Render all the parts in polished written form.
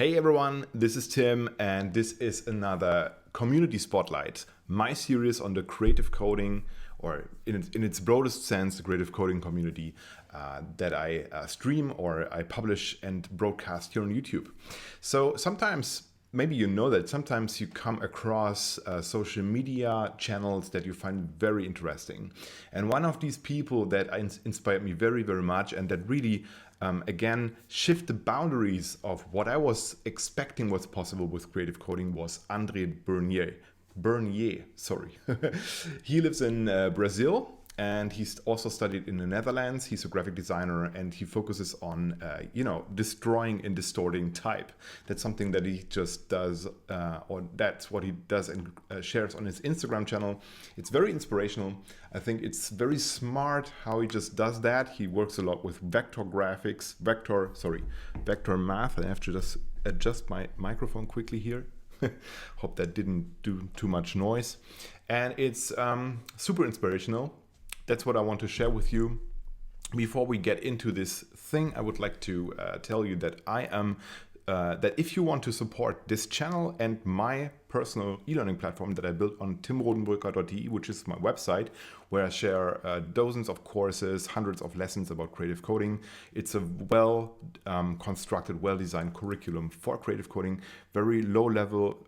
Hey everyone, this is Tim and this is another Community Spotlight, my series on the creative coding, or in its broadest sense, the creative coding community that I stream or I publish and broadcast here on YouTube. So sometimes, maybe you know that sometimes you come across social media channels that you find very interesting. And one of these people that inspired me very, very much and that really again, shift the boundaries of what I was expecting was possible with creative coding was André Burnier, sorry. He lives in Brazil and he's also studied in the Netherlands. He's a graphic designer and he focuses on, destroying and distorting type. That's something that he just does, or that's what he does and shares on his Instagram channel. It's very inspirational. I think it's very smart how he just does that. He works a lot with vector graphics, vector math. I have to just adjust my microphone quickly here. Hope that didn't do too much noise. And it's super inspirational. That's what I want to share with you. Before we get into this thing, I would like to tell you that that if you want to support this channel and my personal e-learning platform that I built on rodenbröker.de, which is my website, where I share dozens of courses, hundreds of lessons about creative coding. It's a well constructed, well-designed curriculum for creative coding, very low level.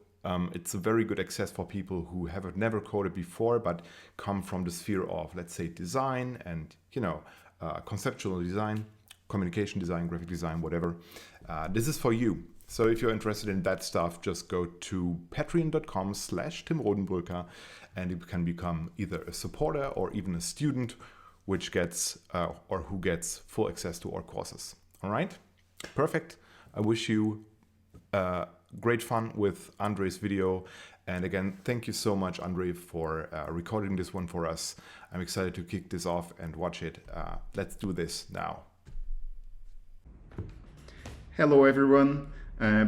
It's a very good access for people who have never coded before, but come from the sphere of, let's say, design and, conceptual design, communication design, graphic design, whatever. This is for you. So if you're interested in that stuff, just go to patreon.com/timrodenbröker and you can become either a supporter or even a student, which gets who gets full access to our courses. All right, perfect. I wish you great fun with Andre's video. And again, thank you so much, Andre, for recording this one for us. I'm excited to kick this off and watch it. Let's do this now. Hello, everyone.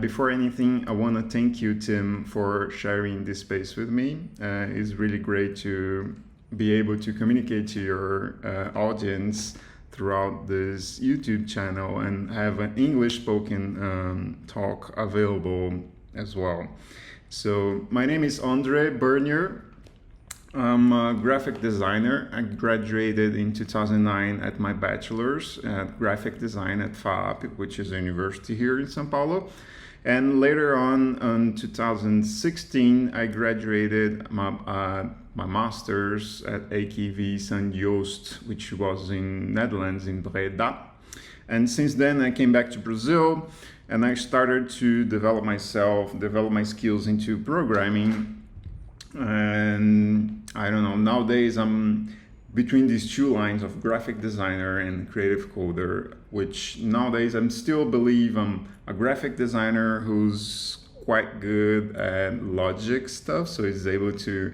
Before anything, I want to thank you, Tim, for sharing this space with me. It's really great to be able to communicate to your audience throughout this YouTube channel and have an English spoken talk available as well. So my name is André Burnier. I'm a graphic designer. I graduated in 2009 at my bachelor's at graphic design at FAP, which is a university here in São Paulo. And later on, in 2016, I graduated my master's at AKV St. Joost, which was in Netherlands, in Breda. And since then, I came back to Brazil and I started to develop my skills into programming. And I don't know, nowadays I'm between these two lines of graphic designer and creative coder, which nowadays I still believe I'm a graphic designer who's quite good at logic stuff, so he's able to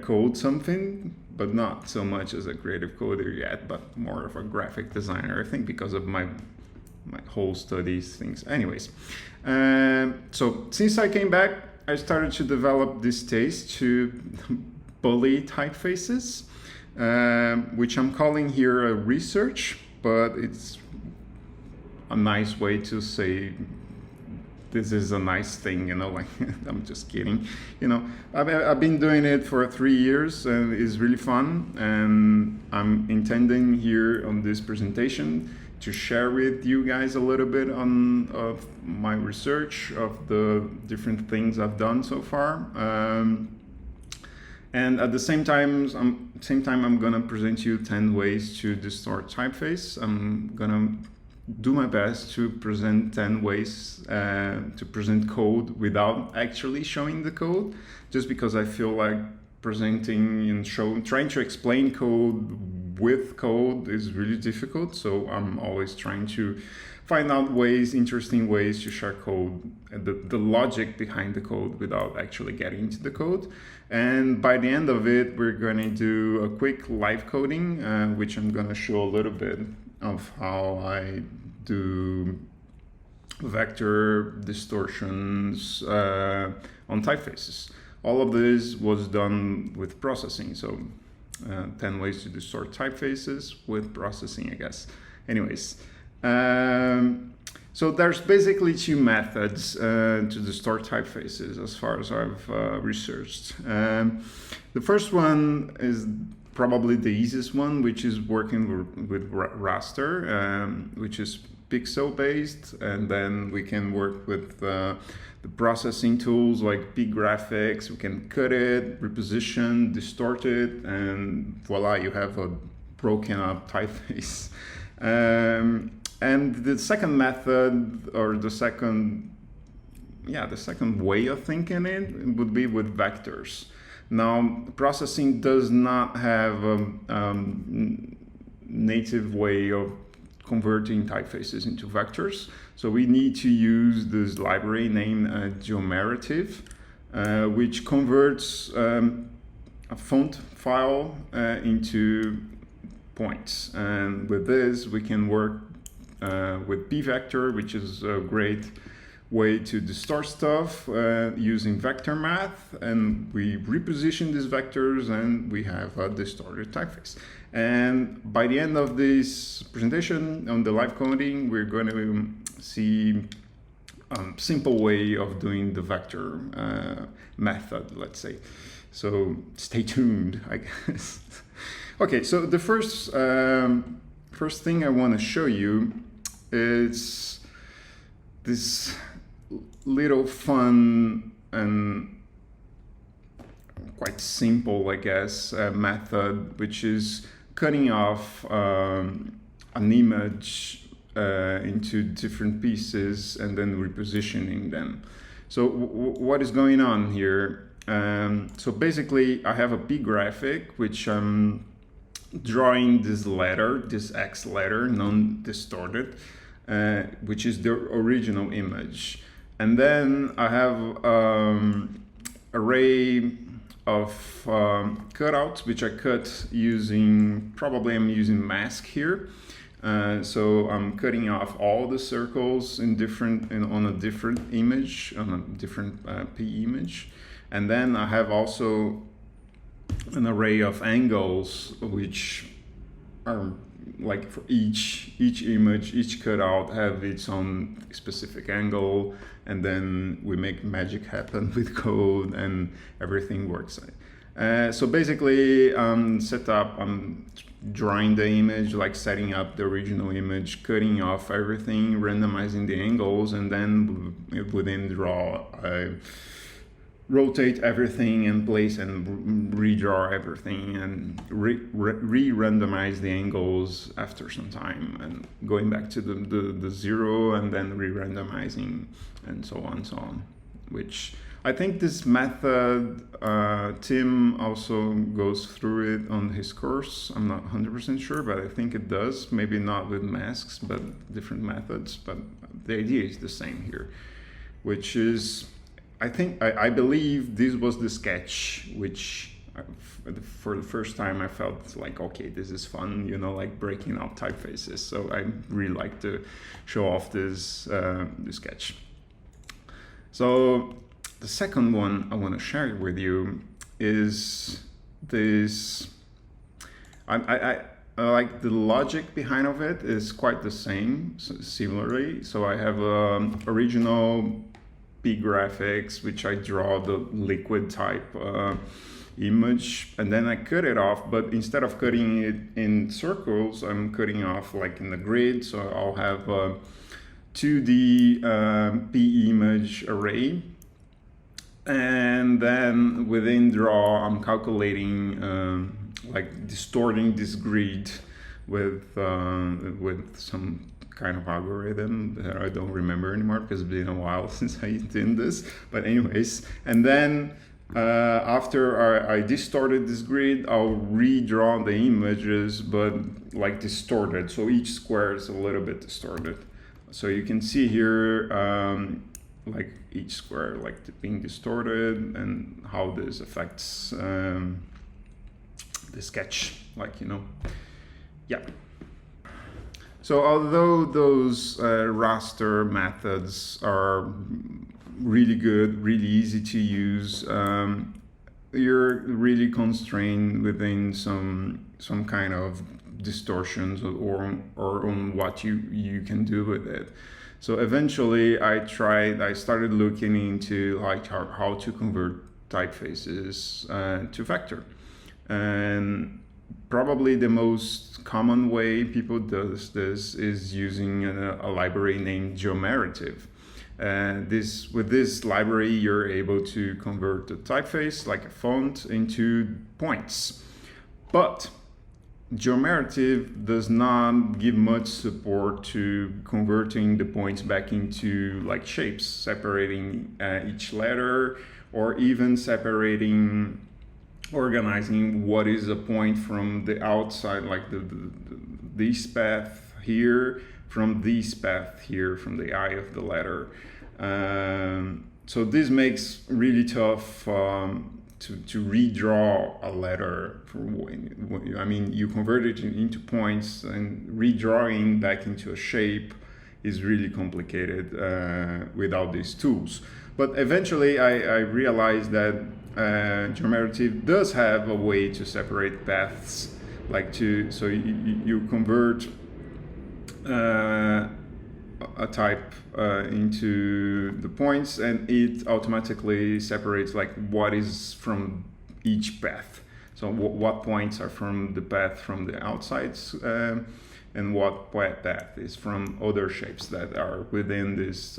code something, but not so much as a creative coder yet, but more of a graphic designer, I think, because of my whole studies things. Anyways, so since I came back, I started to develop this taste to bully typefaces, which I'm calling here a research, but it's a nice way to say this is a nice thing, like I'm just kidding. I've been doing it for 3 years and it's really fun, and I'm intending here on this presentation to share with you guys a little bit of my research of the different things I've done so far. And at the same time, I'm gonna present you 10 ways to distort typeface. I'm gonna do my best to present 10 ways to present code without actually showing the code, just because I feel like presenting and trying to explain code with code is really difficult. So I'm always trying to find out interesting ways to share code, the logic behind the code without actually getting into the code. And by the end of it, we're going to do a quick live coding, which I'm going to show a little bit of how I do vector distortions on typefaces. All of this was done with processing, so 10 ways to distort typefaces with processing, I guess. Anyways, So there's basically two methods to distort typefaces as far as I've researched. The first one is probably the easiest one, which is working with Raster, which is pixel based, and then we can work with the processing tools like P graphics. We can cut it, reposition, distort it, and voila, you have a broken up typeface. And the second method, or the second way of thinking it would be with vectors. Now, processing does not have a native way of converting typefaces into vectors, so we need to use this library named Geomerative, which converts a font file into points. And with this, we can work with p-vector, which is a great way to distort stuff using vector math, and we reposition these vectors and we have a distorted typeface. And by the end of this presentation on the live coding, we're going to see a simple way of doing the vector method, let's say. So stay tuned, I guess. Okay, so the first thing I want to show you is this little fun and quite simple, I guess, method, which is cutting off an image into different pieces and then repositioning them. So what is going on here? So basically, I have a P graphic, which I'm drawing this letter, this X letter, non-distorted, which is the original image. And then I have array of cutouts, which I cut using, probably I'm using mask here. So I'm cutting off all the circles on a different image, on a different P image. And then I have also an array of angles, which are like for each image, each cutout have its own specific angle, and then we make magic happen with code and everything works. So basically, I'm drawing the image, like setting up the original image, cutting off everything, randomizing the angles, and then within draw, I rotate everything in place and redraw everything and re-randomize the angles after some time, and going back to the zero and then re-randomizing and so on, which I think this method, Tim also goes through it on his course. I'm not 100% sure, but I think it does. Maybe not with masks, but different methods. But the idea is the same here, which is, I believe this was the sketch, which for the first time I felt like, okay, this is fun, like breaking out typefaces. So I really like to show off this sketch. So the second one I want to share with you is this. I like the logic behind of it is quite the same, similarly. So I have original P graphics, which I draw the liquid type image, and then I cut it off, but instead of cutting it in circles, I'm cutting off like in the grid. So I'll have a 2D P image array, and then within draw I'm calculating like distorting this grid with some kind of algorithm that I don't remember anymore because it's been a while since I did this, but anyways, and then after I distorted this grid, I'll redraw the images, but like distorted, so each square is a little bit distorted. So you can see here like each square like being distorted and how this affects the sketch, yeah. So although those raster methods are really good, really easy to use, you're really constrained within some kind of distortions or on what you can do with it. So eventually I started looking into like how to convert typefaces to vector. And probably the most common way people does this is using a library named geometric. With this library, you're able to convert the typeface, like a font, into points. But geometric does not give much support to converting the points back into like shapes, separating each letter, or even organizing what is a point from the outside, like this path here from this path here from the eye of the letter. So this makes really tough to redraw a letter. You convert it into points, and redrawing back into a shape is really complicated without these tools. But eventually I realized that geometric does have a way to separate paths, so you convert a type into the points, and it automatically separates like what is from each path. So what points are from the path from the outsides, and what path is from other shapes that are within this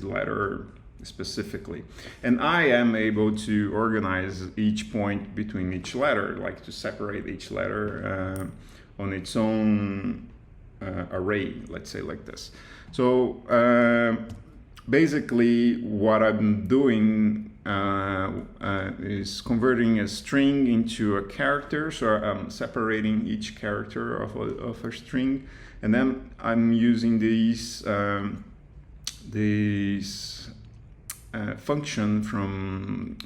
letter specifically. And I am able to organize each point between each letter, like to separate each letter on its own array, let's say like this. So basically what I'm doing is converting a string into a character. So I'm separating each character of a string, and then I'm using these function from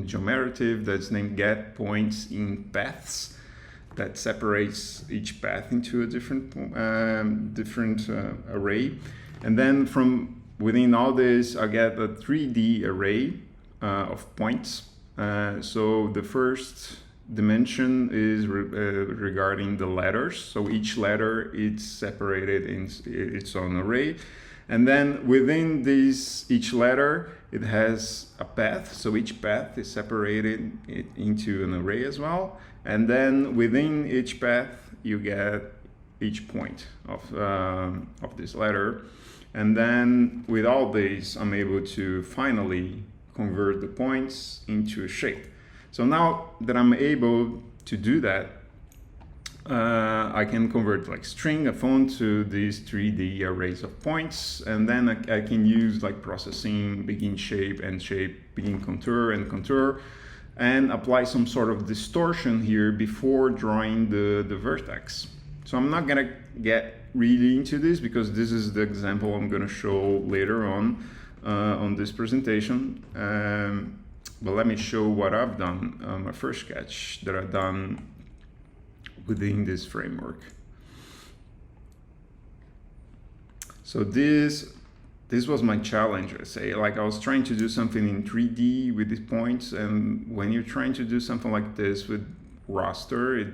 geometric that's named get points in paths, that separates each path into a different array. And then from within all this, I get a 3D array of points. So the first dimension is regarding the letters. So each letter is separated in its own array. And then within each letter, it has a path. So each path is separated into an array as well. And then within each path, you get each point of this letter. And then with all these, I'm able to finally convert the points into a shape. So now that I'm able to do that, I can convert like string, a font, to these 3D arrays of points, and then I can use like processing, begin shape, end shape, begin contour, and contour, and apply some sort of distortion here before drawing the vertex. So I'm not gonna get really into this because this is the example I'm gonna show later on this presentation. But let me show what I've done, my first sketch that I've done within this framework. So this was my challenge, I say. Like I was trying to do something in 3D with these points, and when you're trying to do something like this with raster, it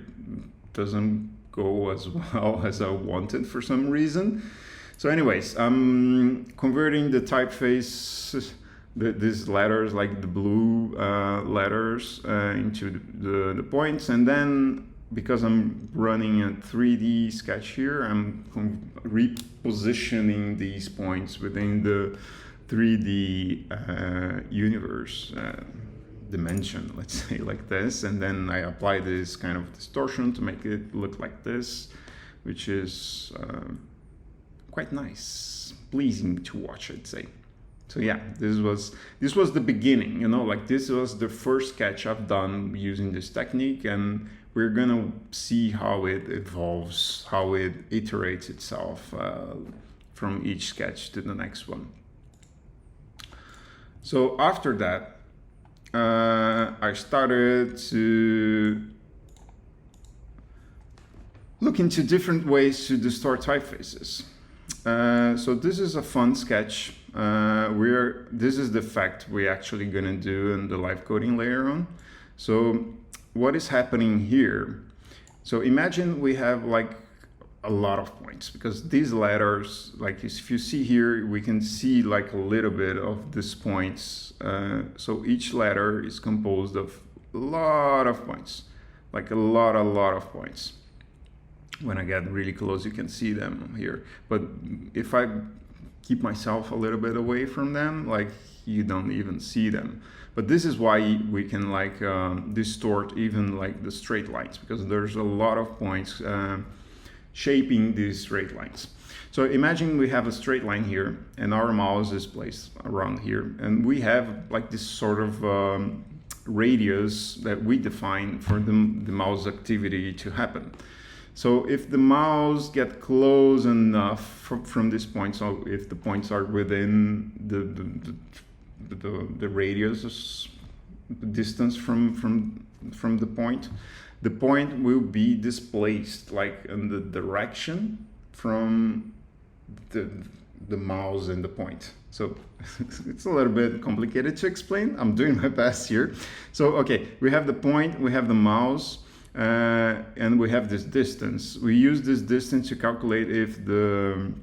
doesn't go as well as I wanted for some reason. So anyways, I'm converting the typeface, these letters, like the blue letters, into the points, and then because I'm running a 3D sketch here, I'm repositioning these points within the 3D universe dimension, let's say like this. And then I apply this kind of distortion to make it look like this, which is quite nice, pleasing to watch, I'd say. So yeah, this was the beginning, you know, like this was the first sketch I've done using this technique, and we're gonna see how it evolves, how it iterates itself from each sketch to the next one. So after that, I started to look into different ways to distort typefaces. So this is a fun sketch. This is the effect we're actually gonna do in the live coding later on. So what is happening here? So imagine we have like a lot of points, because these letters, like if you see here, we can see like a little bit of these points. So each letter is composed of a lot of points, like a lot of points. When I get really close, you can see them here. But if I keep myself a little bit away from them, like you don't even see them. But this is why we can like distort even like the straight lines, because there's a lot of points shaping these straight lines. So imagine we have a straight line here and our mouse is placed around here, and we have like this sort of radius that we define for the mouse activity to happen. So if the mouse get close enough from this point, so if the points are within the radius, the distance from the point will be displaced like in the direction from the mouse and the point. So it's a little bit complicated to explain. I'm doing my best here. So okay, we have the point, we have the mouse, and we have this distance. We use this distance to calculate if the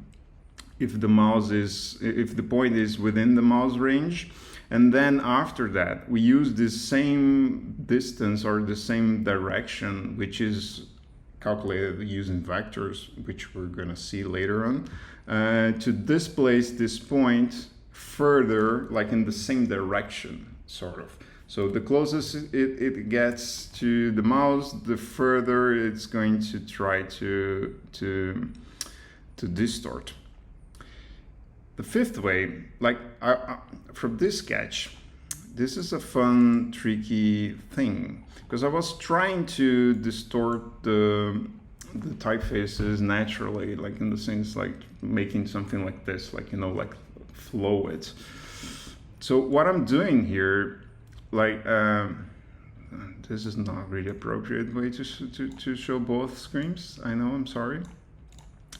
point is within the mouse range. And then after that, we use this same distance or the same direction, which is calculated using vectors, which we're going to see later on, to displace this point further, like in the same direction, sort of. So the closest it gets to the mouse, the further it's going to try to distort. The fifth way, like from this sketch, this is a fun, tricky thing, because I was trying to distort the typefaces naturally, like in the sense like making something like this, like, you know, like flow it. So what I'm doing here, like this is not really appropriate way to show both screens. I know, I'm sorry.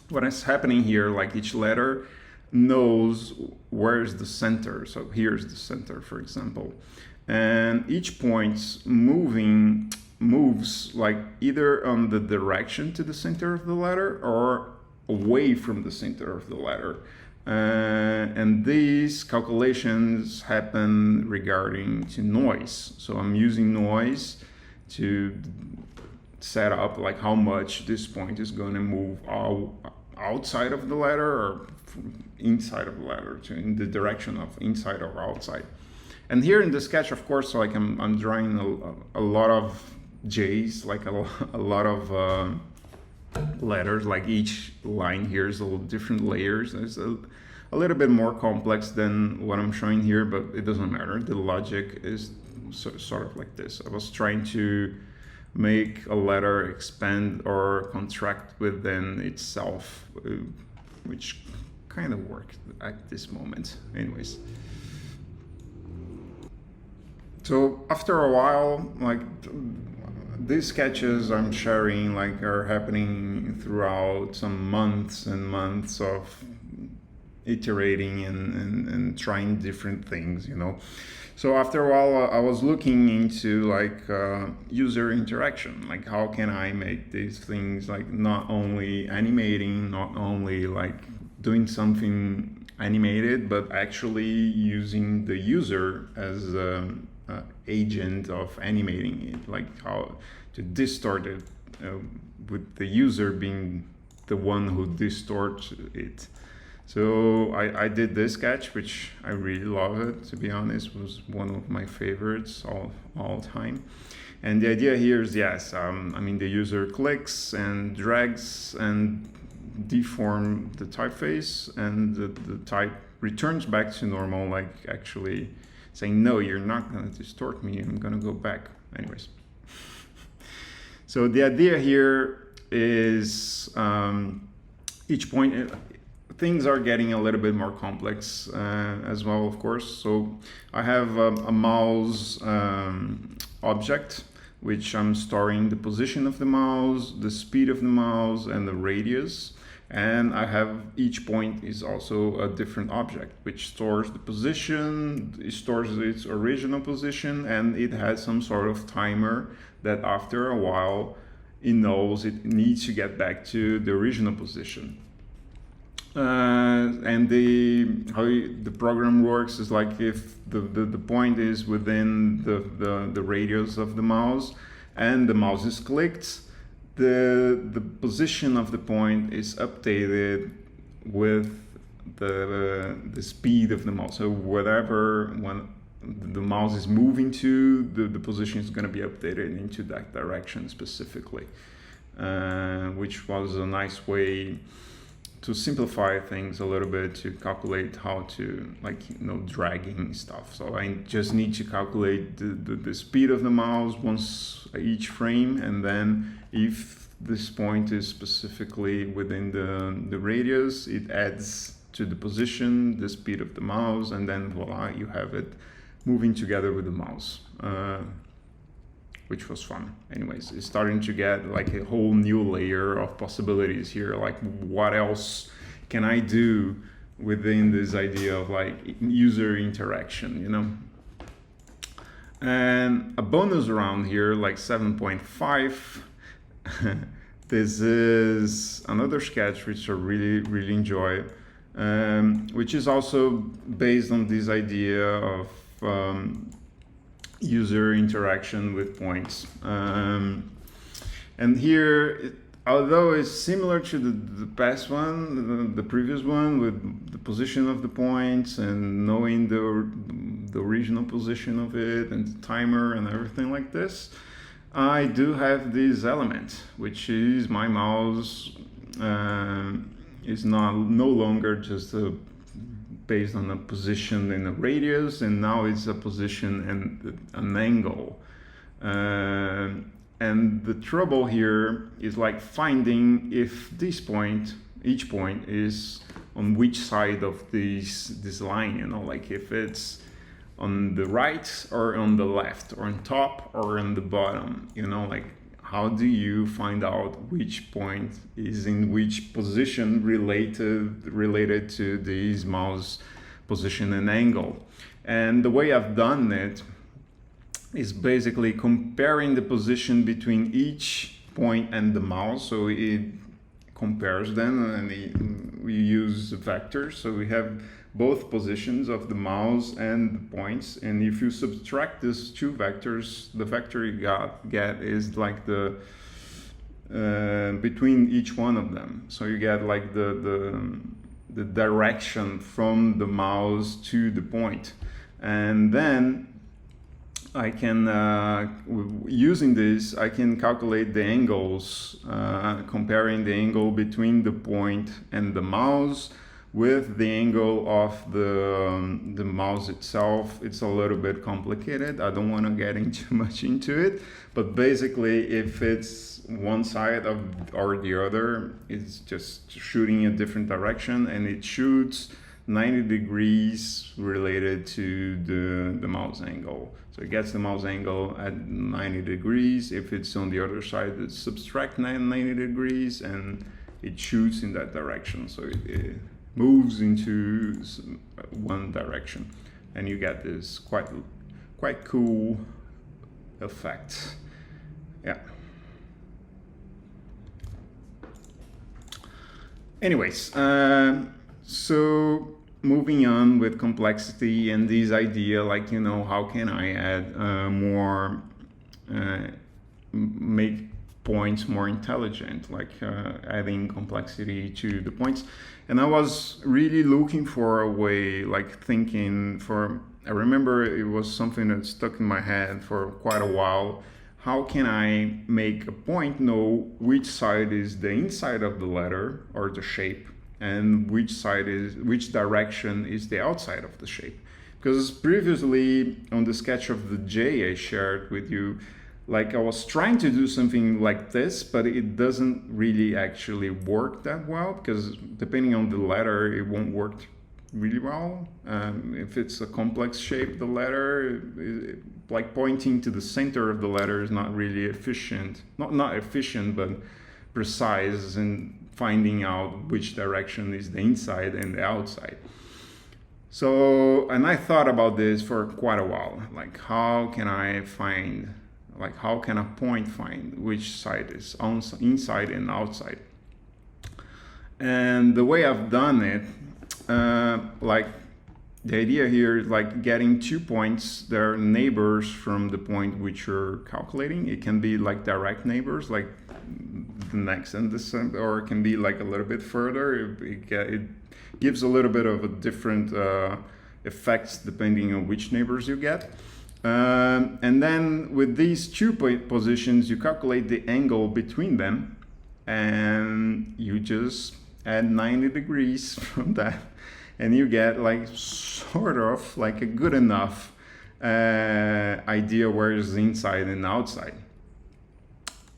What is happening here, like each letter knows where's the center. So here's the center, for example, and each point moves like either on the direction to the center of the letter or away from the center of the letter. And these calculations happen regarding to noise. So I'm using noise to set up like how much this point is going to move outside of the letter or inside of the letter, to in the direction of inside or outside. And here in the sketch, of course, like I'm drawing a lot of J's, like a lot of letters, like each line here is a little different layers. It's a little bit more complex than what I'm showing here, but it doesn't matter. The logic is sort of like this. I was trying to make a letter expand or contract within itself, which kind of worked at this moment. Anyways. So after a while, like these sketches I'm sharing like are happening throughout some months and months of iterating and trying different things, you know. So after a while, I was looking into like user interaction, like how can I make these things like not only animating, not only like doing something animated, but actually using the user as an agent of animating it, like how to distort it with the user being the one who distorts it. So I did this sketch, which I really love it, to be honest, was one of my favorites all time. And the idea here is, yes, I mean, the user clicks and drags and deform the typeface, and the type returns back to normal, like actually saying, no, you're not going to distort me, I'm going to go back. Anyways. So the idea here is each point, things are getting a little bit more complex as well, of course. So I have a mouse object, which I'm storing the position of the mouse, the speed of the mouse, and the radius. And I have each point is also a different object, which stores the position, it stores its original position, and it has some sort of timer that after a while it knows it needs to get back to the original position. And how the program works is like if the point is within the radius of the mouse and the mouse is clicked, the position of the point is updated with the speed of the mouse. So whatever when the mouse is moving to, the position is going to be updated into that direction specifically, which was a nice way to simplify things a little bit, to calculate how to, like, dragging stuff. So I just need to calculate the speed of the mouse once each frame, and then if this point is specifically within the radius, it adds to the position the speed of the mouse, and then voila, you have it moving together with the mouse, which was fun. Anyways, it's starting to get like a whole new layer of possibilities here. Like, what else can I do within this idea of like user interaction, And a bonus around here, like 7.5, this is another sketch which I really enjoy, which is also based on this idea of user interaction with points. And here, although it's similar to the past one, the previous one, with the position of the points and knowing the original position of it and the timer and everything like this, I do have this element, which is my mouse is no longer just based on a position and a radius, and now it's a position and an angle. And the trouble here is like finding if each point is on which side of this line, like if it's on the right or on the left, or on top or on the bottom, like how do you find out which point is in which position related to this mouse position and angle? And the way I've done it is basically comparing the position between each point and the mouse. So it compares them, and we use vectors. So we have both positions of the mouse and the points, and if you subtract these two vectors, the vector you get is like the between each one of them. So you get like the direction from the mouse to the point, and then I can, using this, I can calculate the angles, comparing the angle between the point and the mouse with the angle of the mouse itself. It's a little bit complicated. I don't want to get too much into it, but basically if it's one side or the other, it's just shooting a different direction, and it shoots 90 degrees related to the mouse angle. So it gets the mouse angle at 90 degrees. If it's on the other side, it subtracts 90 degrees and it shoots in that direction. So it moves into one direction, and you get this quite cool effect. Yeah. Anyways, so moving on with complexity and this idea, like, how can I add more, make points more intelligent, like adding complexity to the points. And I was really looking for a way, like I remember it was something that stuck in my head for quite a while. How can I make a point know which side is the inside of the letter or the shape, and which direction is the outside of the shape? Because previously on the sketch of the J I shared with you, like I was trying to do something like this, but it doesn't really actually work that well, because depending on the letter, it won't work really well. If it's a complex shape, the letter, like pointing to the center of the letter is not really efficient. Not efficient, but precise in finding out which direction is the inside and the outside. So, and I thought about this for quite a while, like how can I find Like how can a point find which side is inside and outside? And the way I've done it, like the idea here is like getting 2 points that are neighbors from the point which you're calculating. It can be like direct neighbors, like the next and this, or it can be like a little bit further. It gives a little bit of a different effects depending on which neighbors you get. And then with these 2 positions, you calculate the angle between them, and you just add 90 degrees from that, and you get like sort of like a good enough idea where is inside and outside.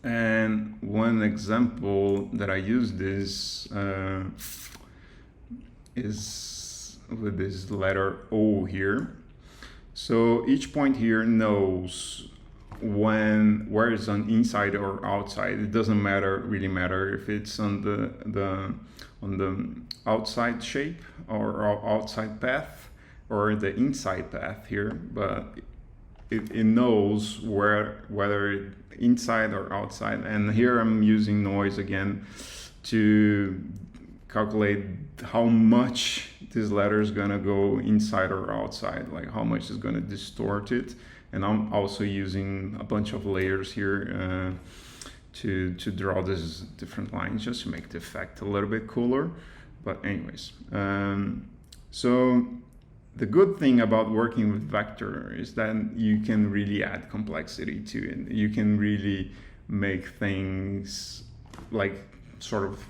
And one example that I use this is with this letter O here. So each point here knows where it's on inside or outside. It doesn't really matter if it's on the outside shape or outside path or the inside path here, but it knows whether it's inside or outside. And here I'm using noise again to calculate how much this letter is gonna go inside or outside, like how much is gonna distort it. And I'm also using a bunch of layers here to draw these different lines just to make the effect a little bit cooler. But anyways, so the good thing about working with vector is that you can really add complexity to it. You can really make things like sort of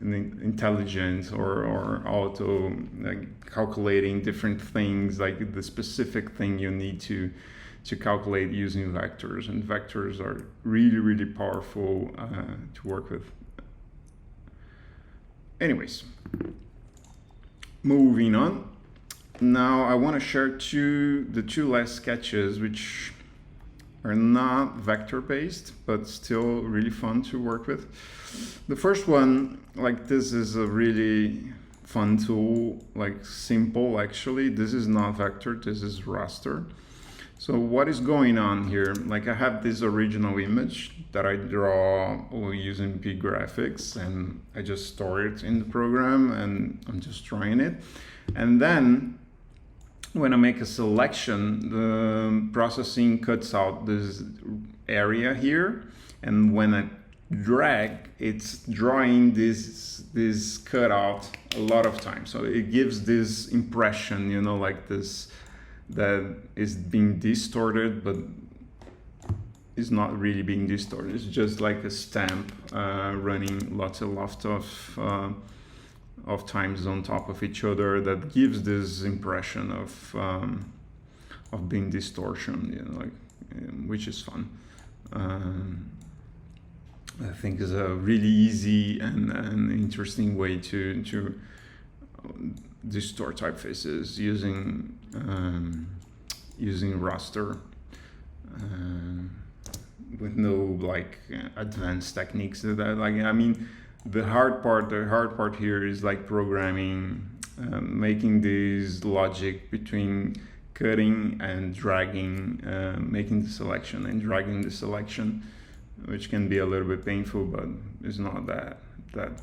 intelligent or auto, like calculating different things, like the specific thing you need to calculate using vectors. And vectors are really, really powerful to work with. Anyways, moving on. Now I want to share the two last sketches, which are not vector based, but still really fun to work with. The first one, like this is a really fun tool, like simple actually. This is not vector, this is raster. So what is going on here? Like I have this original image that I draw using P graphics, and I just store it in the program and I'm just drawing it. And then when I make a selection, the processing cuts out this area here, and when I drag, it's drawing this cutout a lot of times. So it gives this impression, you know, like this, that is being distorted, but it's not really being distorted. It's just like a stamp running lots of times on top of each other that gives this impression of being distortion, you know, like, which is fun. I think is a really easy and interesting way to distort typefaces using raster with no like advanced techniques. That like, I mean, the hard part here is like programming, making this logic between cutting and dragging, making the selection and dragging the selection, which can be a little bit painful, but it's not that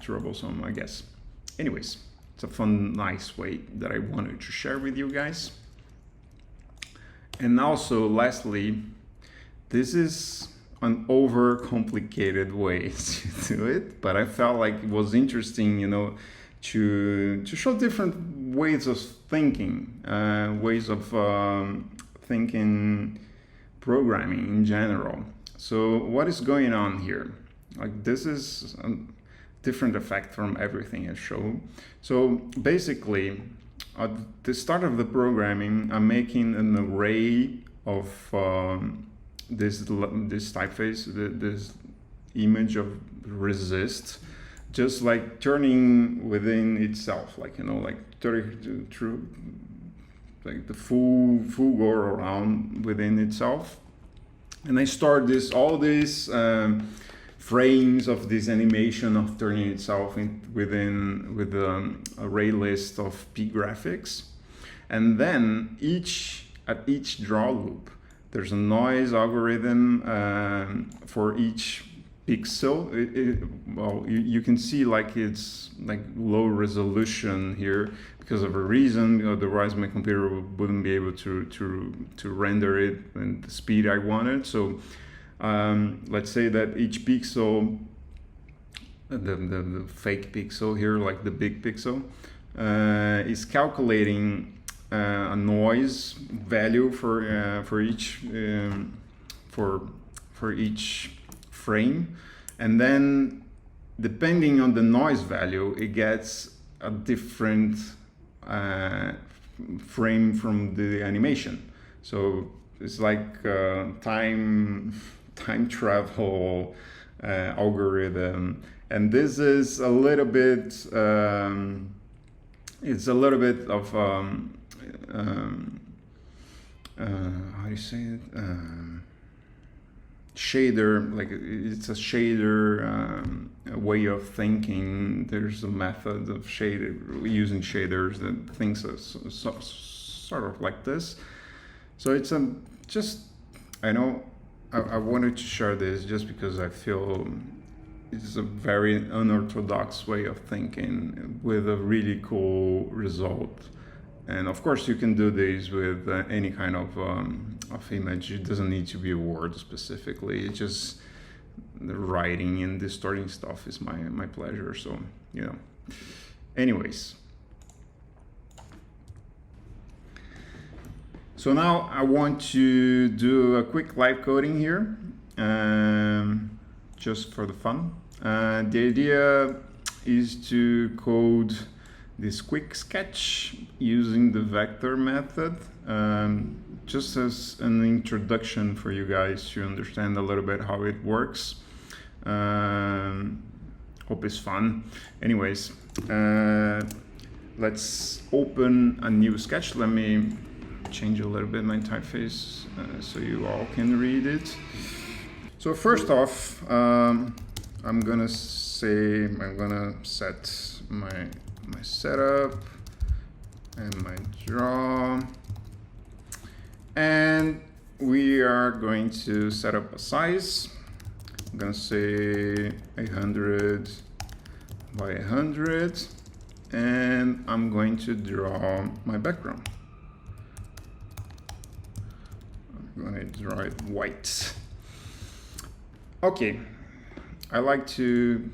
troublesome, I guess. Anyways, it's a fun, nice way that I wanted to share with you guys. And also, lastly, this is an overcomplicated way to do it, but I felt like it was interesting, you know, to show different ways of thinking, ways of thinking programming in general. So what is going on here? Like this is a different effect from everything I showed. So basically, at the start of the programming, I'm making an array of this typeface, this image of resist, just like turning within itself, like, you know, like through like the full go around within itself. And I start all these frames of this animation of turning itself with the array list of P graphics. And then at each draw loop, there's a noise algorithm for each pixel. Well, you can see like it's like low resolution here because of a reason. Otherwise, my computer wouldn't be able to render it in the speed I wanted. So let's say that each pixel, the fake pixel here, like the big pixel, is calculating a noise value for each frame, and then depending on the noise value, it gets a different frame from the animation. So it's like time travel algorithm, and this is a little bit. It's a little bit of how do you say it? Shader, like it's a shader way of thinking. There's a method of using shaders that thinks sort of like this. So it's just, I know I wanted to share this just because I feel it's a very unorthodox way of thinking with a really cool result. And of course you can do this with any kind of image. It doesn't need to be a word specifically. It's just the writing and distorting stuff is my pleasure. So, you know, anyways. So now I want to do a quick live coding here, just for the fun. The idea is to code this quick sketch using the vector method, just as an introduction for you guys to understand a little bit how it works. Hope it's fun. Anyways, let's open a new sketch. Let me change a little bit my typeface so you all can read it. So first off, I'm gonna set my setup and my draw, and we are going to set up a size. I'm gonna say 100 by 100, and I'm going to draw my background. I'm gonna draw it white. Okay, I like to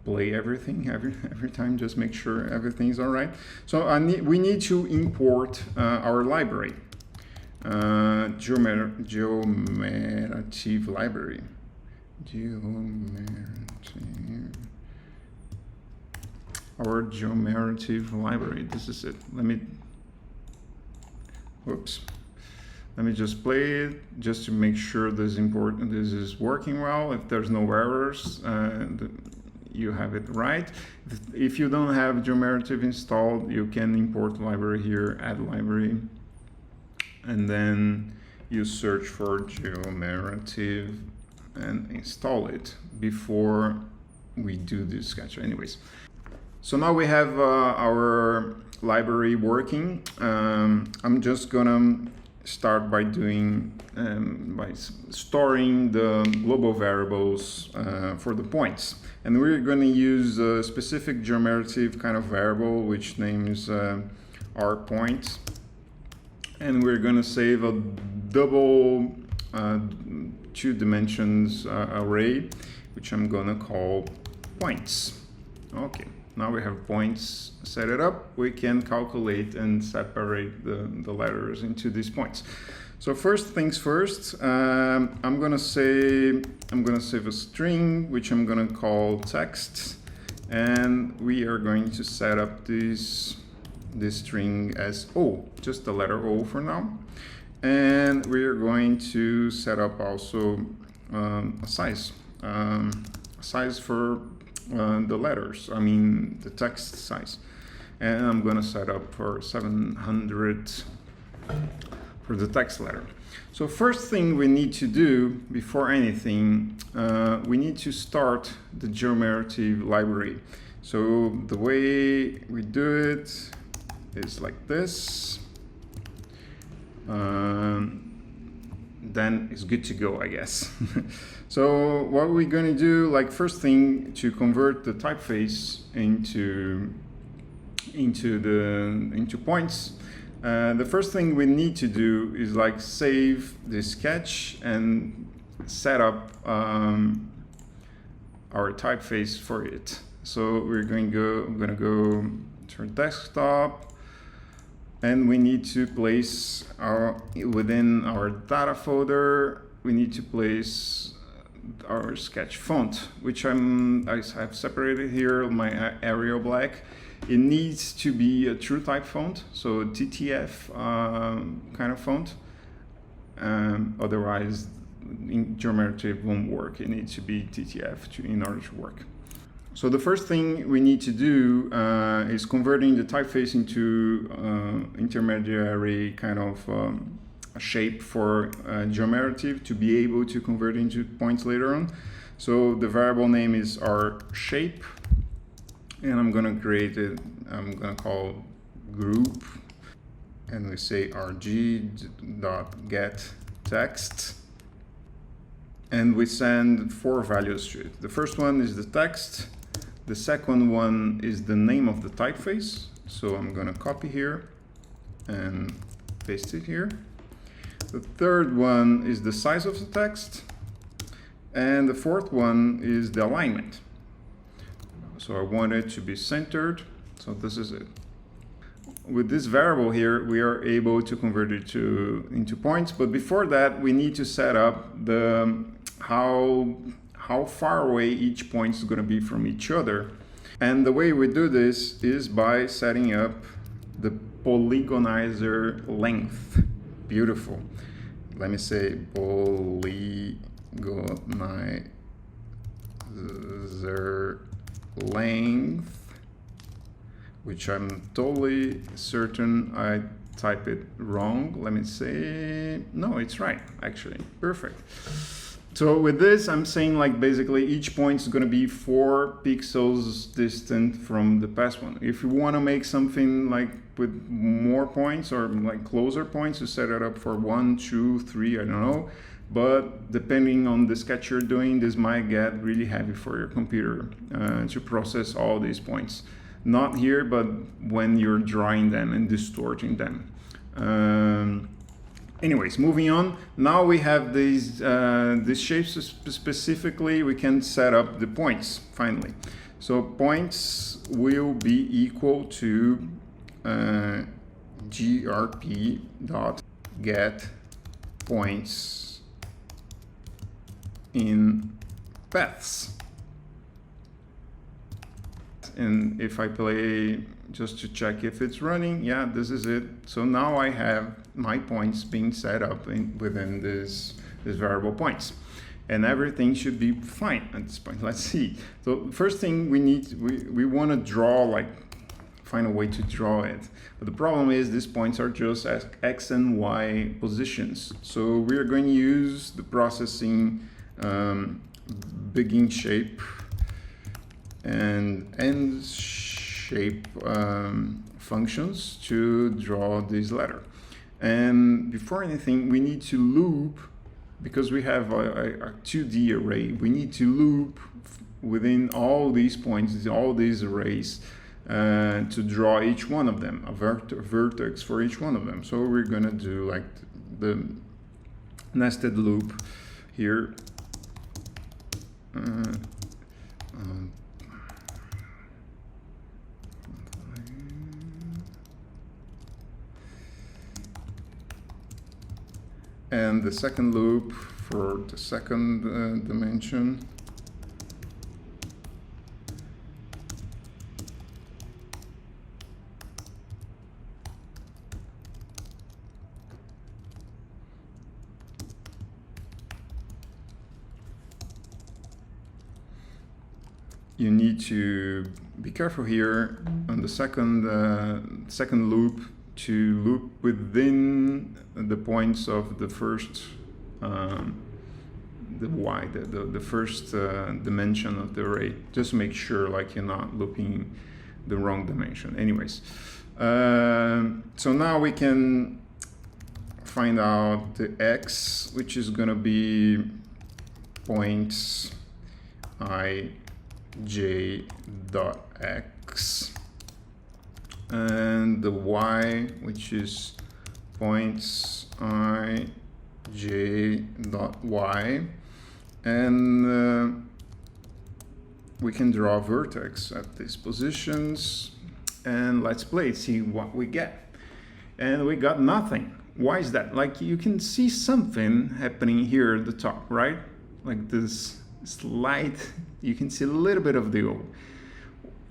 play everything every time, just make sure everything's all right. So we need to import our library, geometrative library. Our geometrative library. This is it. Let me just play it just to make sure this is working well. If there's no errors, you have it right. If you don't have geometrative installed, you can import library here, add library, and then you search for geometrative and install it before we do this sketch. Anyways, so now we have our library working. I'm just gonna start by storing the global variables for the points, and we're going to use a specific geometrative kind of variable which names our point, and we're going to save a double 2 dimensions array which I'm going to call points. Okay, now we have points set it up. We can calculate and separate the letters into these points. So first things first, I'm gonna save a string which I'm gonna call text, and we are going to set up this string as O, just the letter O for now, and we are going to set up also a size for the letters, I mean the text size, and I'm gonna set up for 700 for the text letter. So first thing we need to do before anything, we need to start the geometrative library. So the way we do it is like this. then it's good to go, I guess. So what we're going to do, like first thing, to convert the typeface into points. The first thing we need to do is like save the sketch and set up our typeface for it. So we're going to go to our desktop, and we need to place within our data folder, we need to place our sketch font, which I have separated here, my Arial Black. It needs to be a true type font, so TTF kind of font. Otherwise, geometric won't work. It needs to be TTF in order to work. So the first thing we need to do is converting the typeface into intermediary kind of a shape for geometric to be able to convert into points later on. So the variable name is our shape, and I'm gonna create it. I'm gonna call group, and we say rg.getText, and we send 4 values to it. The first one is the text. The second one is the name of the typeface. So I'm gonna copy here and paste it here. The third one is the size of the text. And the fourth one is the alignment. So I want it to be centered. So this is it. With this variable here, we are able to convert it into points. But before that, we need to set up the how far away each point is going to be from each other. And the way we do this is by setting up the polygonizer length. Beautiful. Let me say polygonizer length, which I'm totally certain I type it wrong. Let me say, no, it's right, actually. Perfect. So with this, I'm saying like basically each point is going to be 4 pixels distant from the past one. If you want to make something like with more points or like closer points, you set it up for 1, 2, 3, I don't know. But depending on the sketch you're doing, this might get really heavy for your computer to process all these points. Not here, but when you're drawing them and distorting them. Anyways, moving on. Now we have these shapes specifically. We can set up the points finally. So points will be equal to grp.getPoints in paths. And if I play just to check if it's running, yeah, this is it. So now I have my points being set up within this variable points, and everything should be fine at this point. Let's see. So first thing we want to draw, like find a way to draw it. But the problem is these points are just as X and Y positions. So we're going to use the processing begin shape and end shape functions to draw this letter. And before anything, we need to loop, because we have a 2D array, we need to loop within all these points, all these arrays, to draw each one of them, a vertex for each one of them. So we're gonna do like the nested loop here. And the second loop for the second dimension. You need to be careful here on the second loop to loop within the points of the first the Y, the first dimension of the array. Just make sure like you're not looping the wrong dimension. Anyways, so now we can find out the x, which is going to be points I j dot x, and the y, which is points I j dot y, and we can draw a vertex at these positions, and let's play, see what we get. And we got nothing. Why is that? Like, you can see something happening here at the top, right? Like this slide, you can see a little bit of the O.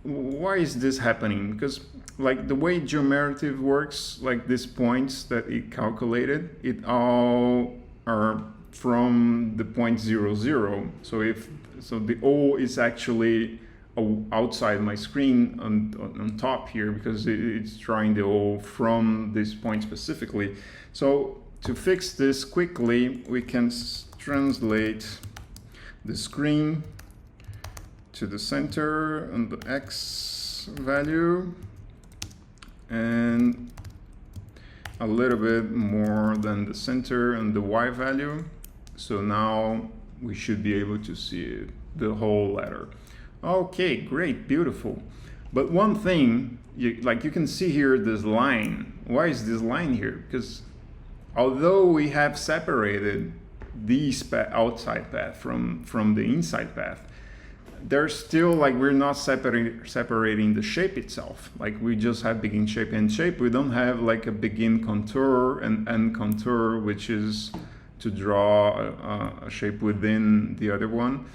Why is this happening? Because like the way geometric works, like these points that it calculated, it all are from the point 0, 0. So the O is actually outside my screen on top here, because it's drawing the O from this point specifically. So to fix this quickly, we can translate the screen to the center and the X value, and a little bit more than the center and the Y value. So now we should be able to see the whole letter. Okay, great, beautiful. But one thing, you can see here this line. Why is this line here? Because although we have separated these outside path from the inside path, there's still, like, we're not separating the shape itself. Like, we just have begin shape, end shape. We don't have like a begin contour and end contour, which is to draw a shape within the other one.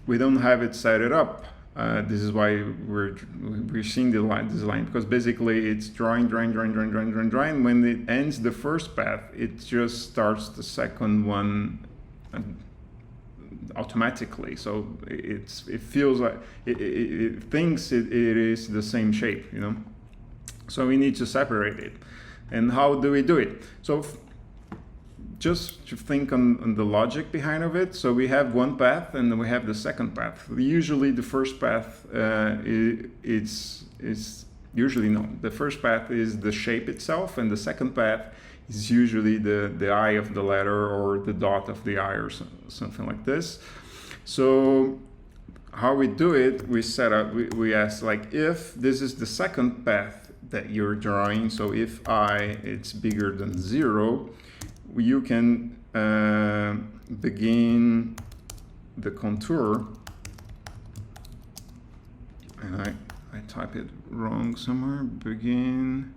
We don't have it set it up. This is why we're seeing this line, because basically it's drawing. When it ends the first path, it just starts the second one automatically. So it feels like it thinks it is the same shape, you know. So we need to separate it. And how do we do it? So just to think on the logic behind of it. So we have one path and then we have the second path. Usually the first path the first path is the shape itself, and the second path is usually the eye of the letter or the dot of the eye or something like this. So how we do it, we set up, we ask, like, if this is the second path that you're drawing, so if I it's bigger than 0, you can begin the contour, and I type it wrong somewhere, begin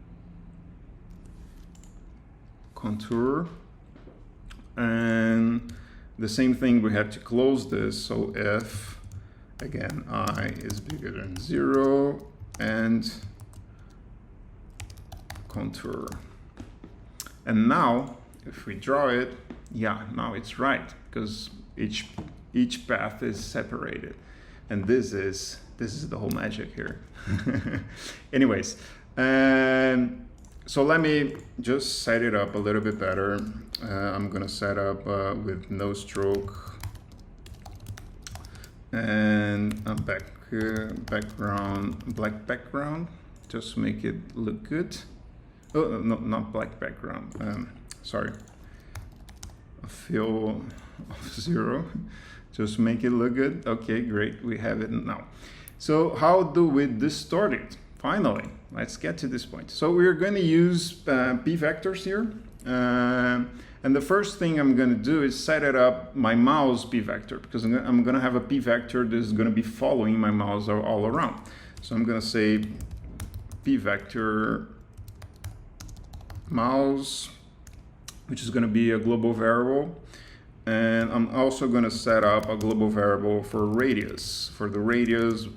contour, and the same thing, we have to close this. So if, again, I is bigger than 0, and contour. And now if we draw it, yeah, now it's right, because each path is separated, and this is the whole magic here. Anyways, so let me just set it up a little bit better. I'm gonna set up with no stroke and a black background, just make it look good. Oh no, not black background. Sorry, a fill of 0, just make it look good. Okay, great, we have it now. So how do we distort it? Finally, let's get to this point. So we're going to use p vectors here, and the first thing I'm going to do is set it up my mouse p vector, because I'm going to have a p vector that is going to be following my mouse all around. So I'm going to say p vector mouse, which is going to be a global variable, and I'm also going to set up a global variable for radius,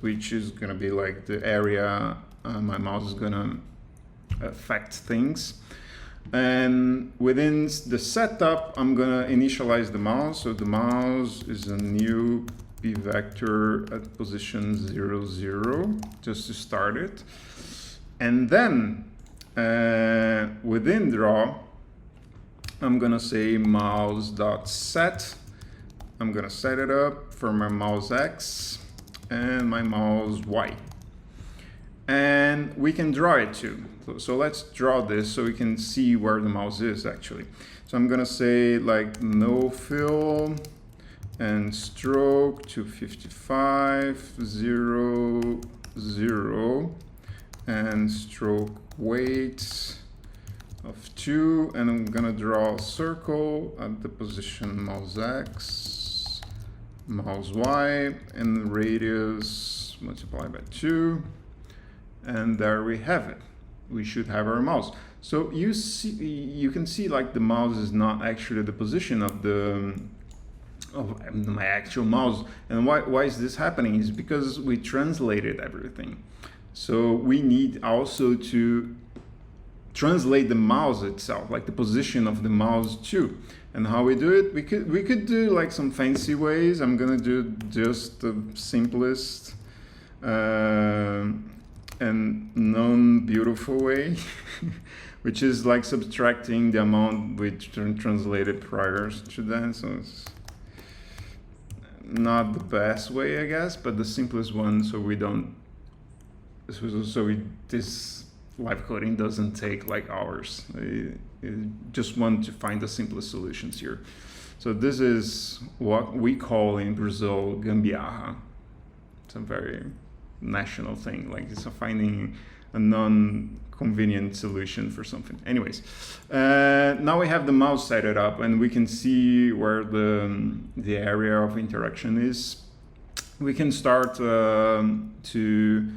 which is going to be like the area my mouse is going to affect things. And within the setup, I'm going to initialize the mouse. So the mouse is a new p vector at position 0, 0, just to start it. And then within draw, I'm gonna say mouse.set. I'm gonna set it up for my mouse X and my mouse Y. and we can draw it too. So let's draw this so we can see where the mouse is actually. So I'm gonna say like no fill and stroke to 55, 0, 0, and stroke weight of 2, and I'm gonna draw a circle at the position mouse X, mouse Y, and the radius multiplied by 2, and there we have it. We should have our mouse. So you can see like the mouse is not actually the position of my actual mouse. And why is this happening? Is because we translated everything. So we need also to translate the mouse itself, like the position of the mouse too. And how we do it? We could do like some fancy ways. I'm gonna do just the simplest and non-beautiful way, which is like subtracting the amount we translated prior to that. So it's not the best way, I guess, but the simplest one, so we don't, this live coding doesn't take like hours. I just want to find the simplest solutions here. So this is what we call in Brazil gambiarra. It's a very national thing, like it's finding a non-convenient solution for something. Anyways, now we have the mouse set it up and we can see where the area of interaction is. We can start to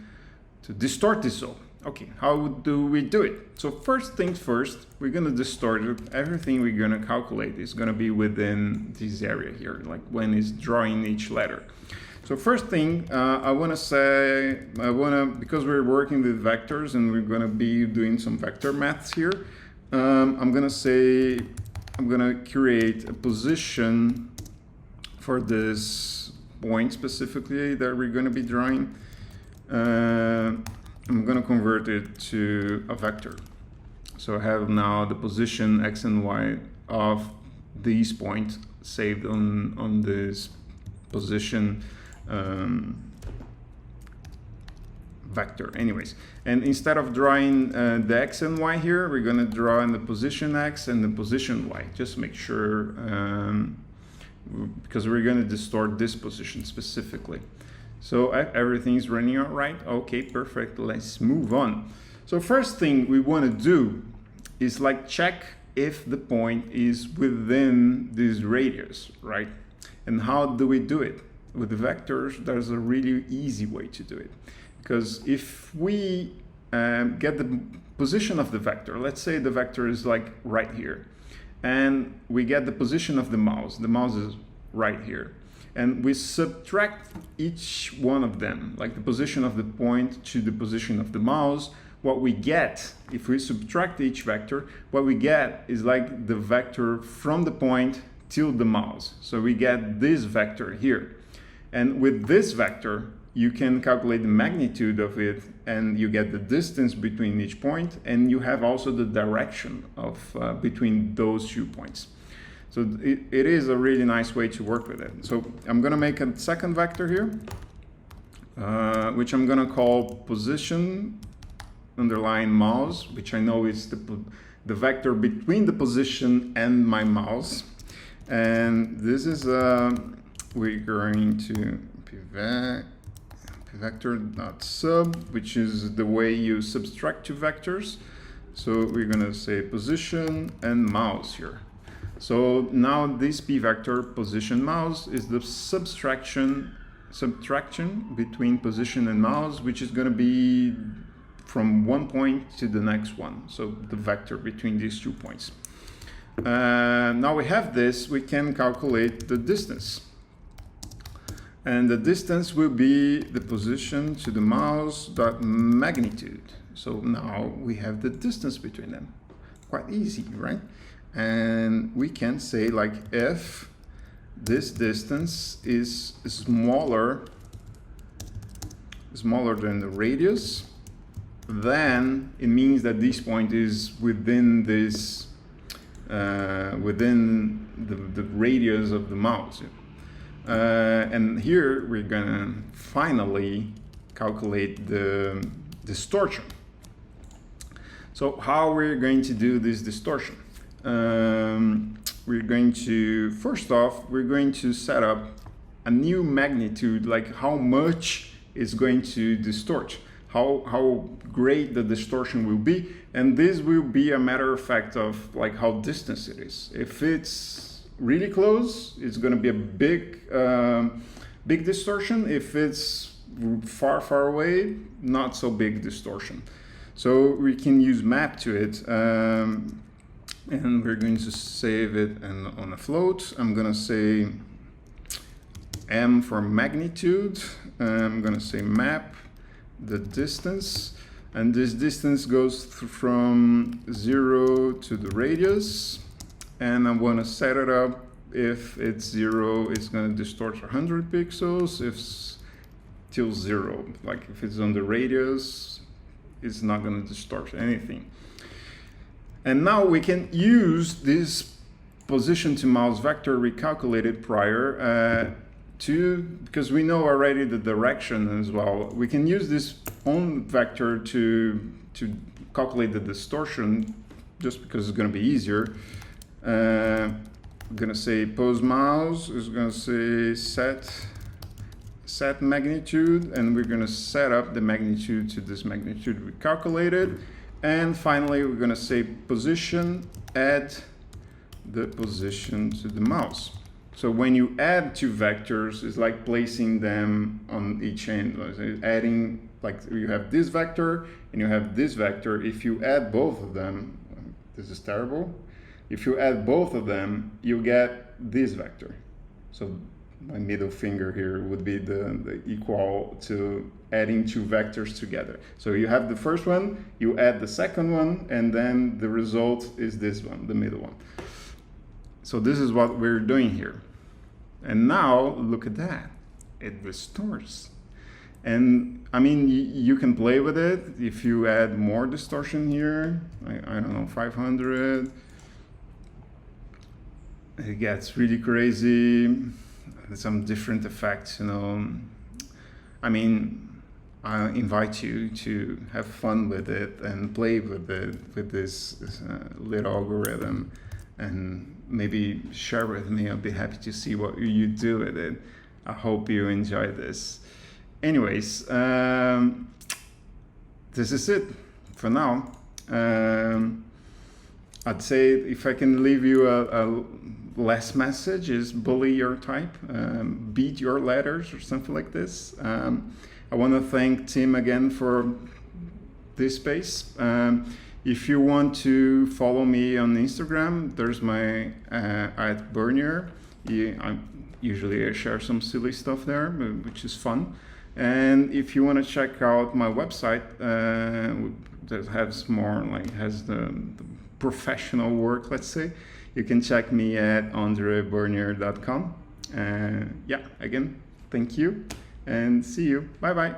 distort this all. Okay, how do we do it? So first things first, we're gonna distort it. Everything we're gonna calculate is gonna be within this area here, like when it's drawing each letter. So first thing, I wanna say, because we're working with vectors and we're gonna be doing some vector maths here, I'm gonna create a position for this point specifically that we're gonna be drawing. I'm gonna convert it to a vector. So I have now the position X and Y of these points saved on this position vector. Anyways, and instead of drawing the X and Y here, we're gonna draw in the position X and the position Y. Just make sure, because we're gonna distort this position specifically. So everything's running all right. Okay, perfect. Let's move on. So first thing we want to do is like check if the point is within this radius, right? And how do we do it? With the vectors, there's a really easy way to do it. Because if we get the position of the vector, let's say the vector is like right here, and we get the position of the mouse is right here. And we subtract each one of them, like the position of the point to the position of the mouse. What we get, if we subtract each vector, what we get is like the vector from the point till the mouse. So we get this vector here. And with this vector, you can calculate the magnitude of it and you get the distance between each point, and you have also the direction of between those 2 points. So it is a really nice way to work with it. So I'm gonna make a second vector here, which I'm gonna call position underline mouse, which I know is the vector between the position and my mouse. And this is, we're going to pvector.sub, which is the way you subtract 2 vectors. So we're gonna say position and mouse here. So now this p vector position mouse is the subtraction between position and mouse, which is going to be from one point to the next one. So the vector between these 2 points. Now we have this, we can calculate the distance. And the distance will be the position to the mouse dot magnitude. So now we have the distance between them. Quite easy, right? And we can say like if this distance is smaller than the radius, then it means that this point is within this within the radius of the mouse. And here we're gonna finally calculate the distortion. So how we're going to do this distortion? We're going to, first off, we're going to set up a new magnitude, like how much is going to distort, how great the distortion will be, and this will be a matter of fact of like how distant it is. If it's really close, it's going to be a big distortion. If it's far away, not so big distortion. So we can use map to it, and we're going to save it on a float. I'm going to say M for magnitude. I'm going to say map the distance, and this distance goes from 0 to the radius, and I want to set it up. If it's 0, it's going to distort 100 pixels. If it's till 0, like if it's on the radius, it's not going to distort anything. And now we can use this position to mouse vector we calculated prior because we know already the direction as well. We can use this own vector to calculate the distortion, just because it's going to be easier. I'm going to say pose mouse is going to say set magnitude, and we're going to set up the magnitude to this magnitude we calculated. And finally, we're going to say position, add the position to the mouse. So when you add two vectors, it's like placing them on each end. Adding, like you have this vector and you have this vector. If you add both of them, this is terrible. If you add both of them, you get this vector. So my middle finger here would be the equal to adding two vectors together. So you have the first one, you add the second one, and then the result is this one, the middle one. So this is what we're doing here. And now look at that, it distorts. And I mean, you can play with it. If you add more distortion here, I don't know, 500, it gets really crazy. Some different effects, you know. I mean, I invite you to have fun with it and play with it, with this little algorithm, and maybe share with me. I'll be happy to see what you do with it. I hope you enjoy this. Anyways, this is it for now. I'd say if I can leave you a last message is bully your type, beat your letters or something like this. I want to thank Tim again for this space. If you want to follow me on Instagram, there's my at Burnier. I usually share some silly stuff there, which is fun. And if you want to check out my website that has more, like has the professional work, let's say, you can check me at andreburnier.com. Yeah, again, thank you and see you. Bye-bye.